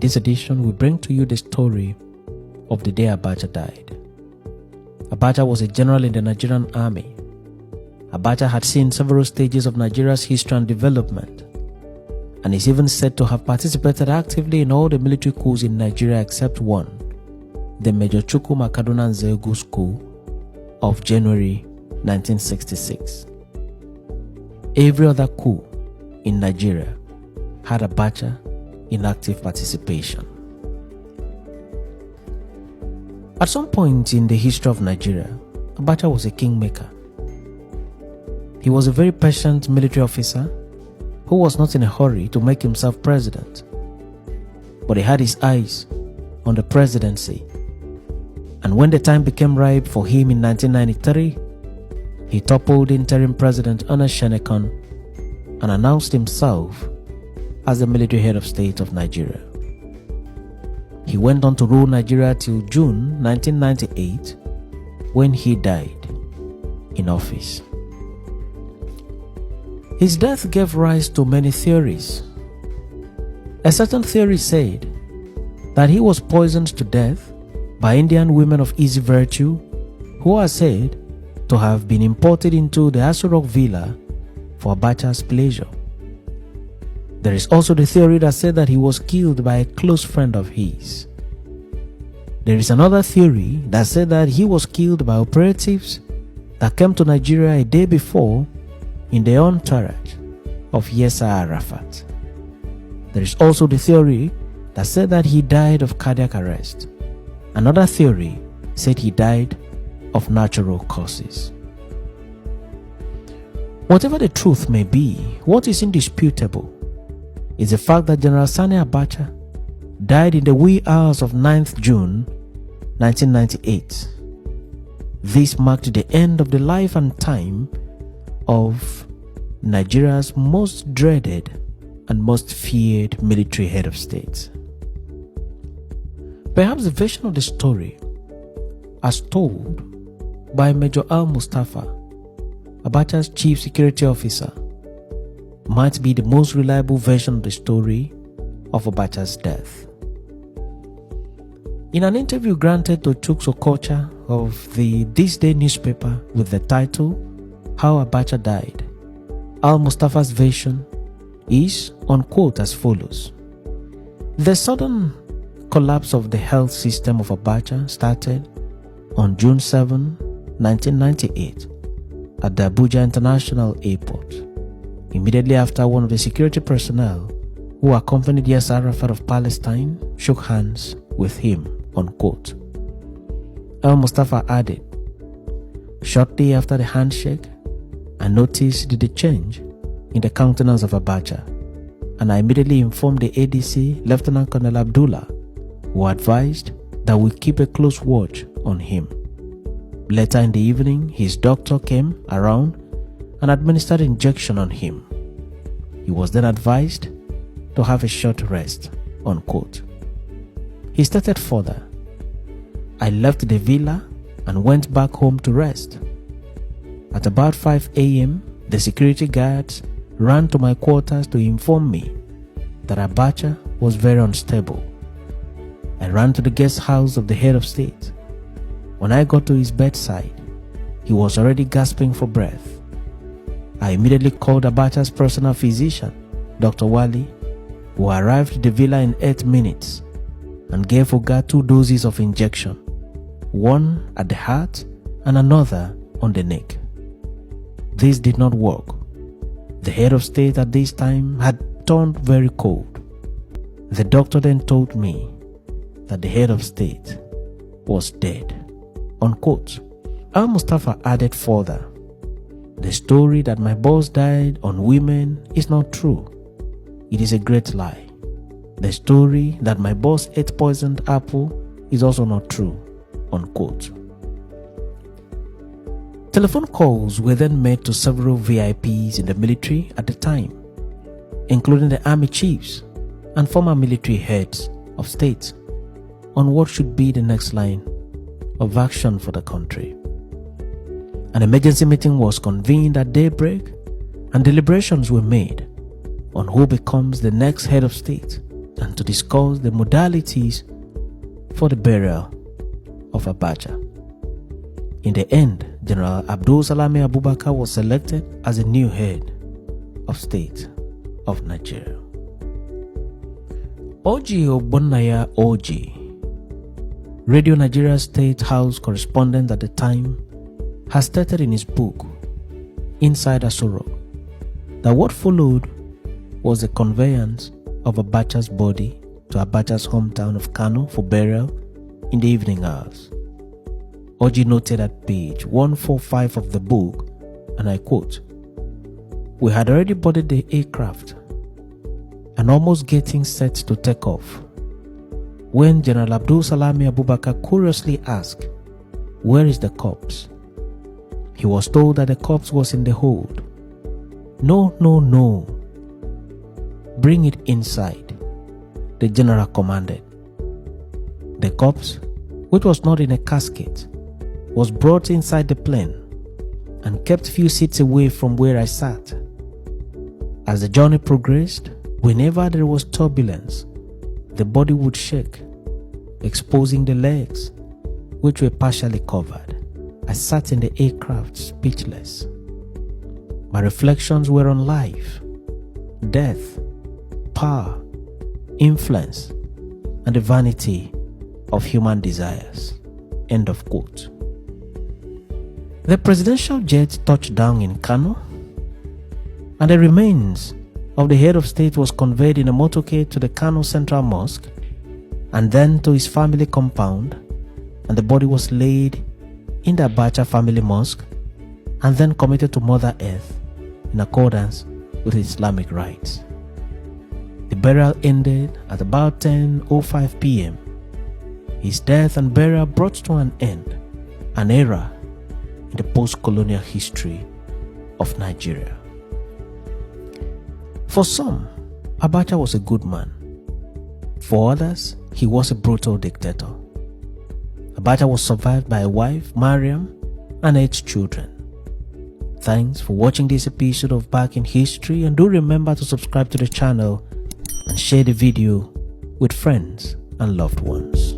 In this edition, we bring to you the story of the day Abacha died. Abacha was a general in the Nigerian army. Abacha had seen several stages of Nigeria's history and development, and is even said to have participated actively in all the military coups in Nigeria except one, the Major Chukwuma Kaduna Nzegu's coup of January 1966. Every other coup in Nigeria had Abacha in active participation. At some point in the history of Nigeria, Abacha was a kingmaker. He was a very patient military officer who was not in a hurry to make himself president, but he had his eyes on the presidency. And when the time became ripe for him in 1993, he toppled interim President Ernest Shenekan and announced himself as the military head of state of Nigeria. He went on to rule Nigeria till June 1998, when he died in office. His death gave rise to many theories. A certain theory said that he was poisoned to death by Indian women of easy virtue who are said to have been imported into the Aso Rock villa for Abacha's pleasure. There is also the theory that said that he was killed by a close friend of his. There is another theory that said that he was killed by operatives that came to Nigeria a day before in the entourage of Yasser Arafat. There is also the theory that said that he died of cardiac arrest. Another theory said he died of natural causes. Whatever the truth may be, what is indisputable is the fact that General Sani Abacha died in the wee hours of 9th June 1998. This marked the end of the life and time of Nigeria's most dreaded and most feared military head of state. Perhaps the version of the story, as told by Major Al-Mustafa, Abacha's chief security officer, might be the most reliable version of the story of Abacha's death. In an interview granted to Chuks Okocha of the This Day newspaper with the title How Abacha Died, Al-Mustafa's version is, unquote, as follows. The sudden collapse of the health system of Abacha started on June 7, 1998 at the Abuja International Airport, immediately after one of the security personnel who accompanied Yasser Arafat of Palestine shook hands with him, unquote. Al-Mustafa added, shortly after the handshake, I noticed the change in the countenance of Abacha, and I immediately informed the ADC, Lieutenant Colonel Abdullah, who advised that we keep a close watch on him. Later in the evening, his doctor came around and administered injection on him. He was then advised to have a short rest, unquote. He stated further, I left the villa and went back home to rest. At about 5 a.m., the security guards ran to my quarters to inform me that Abacha was very unstable. I ran to the guest house of the head of state. When I got to his bedside, he was already gasping for breath. I immediately called Abacha's personal physician, Dr. Wali, who arrived at the villa in 8 minutes and gave Oga 2 doses of injection, one at the heart and another on the neck. This did not work. The head of state at this time had turned very cold. The doctor then told me that the head of state was dead, unquote. Al-Mustafa added further, the story that my boss died on women is not true. It is a great lie. The story that my boss ate poisoned apple is also not true, unquote. Telephone calls were then made to several VIPs in the military at the time, including the army chiefs and former military heads of state, on what should be the next line of action for the country. An emergency meeting was convened at daybreak and deliberations were made on who becomes the next head of state and to discuss the modalities for the burial of Abacha. In the end, General Abdul Salami Abubakar was selected as the new head of state of Nigeria. Oji Ogbonnaya Oji, Radio Nigeria State House correspondent at the time, has stated in his book, Inside Aso Rock, that what followed was the conveyance of Abacha's body to Abacha's hometown of Kano for burial in the evening hours. Oji noted at page 145 of the book, and I quote, "We had already boarded the aircraft and almost getting set to take off when General Abdul Salami Abubakar curiously asked, 'Where is the corpse?' He was told that the corpse was in the hold. 'No, no, no. Bring it inside,' the general commanded. The corpse, which was not in a casket, was brought inside the plane and kept few seats away from where I sat. As the journey progressed, whenever there was turbulence, the body would shake, exposing the legs, which were partially covered. I sat in the aircraft speechless. My reflections were on life, death, power, influence, and the vanity of human desires." End of quote. The presidential jet touched down in Kano, and the remains of the head of state was conveyed in a motorcade to the Kano Central Mosque and then to his family compound, and the body was laid in the Abacha family mosque and then committed to Mother Earth in accordance with Islamic rites. The burial ended at about 10:05 p.m. His death and burial brought to an end an era in the post-colonial history of Nigeria. For some, Abacha was a good man. For others, he was a brutal dictator. Abacha was survived by a wife, Mariam, and 8 children. Thanks for watching this episode of Back in History, and do remember to subscribe to the channel and share the video with friends and loved ones.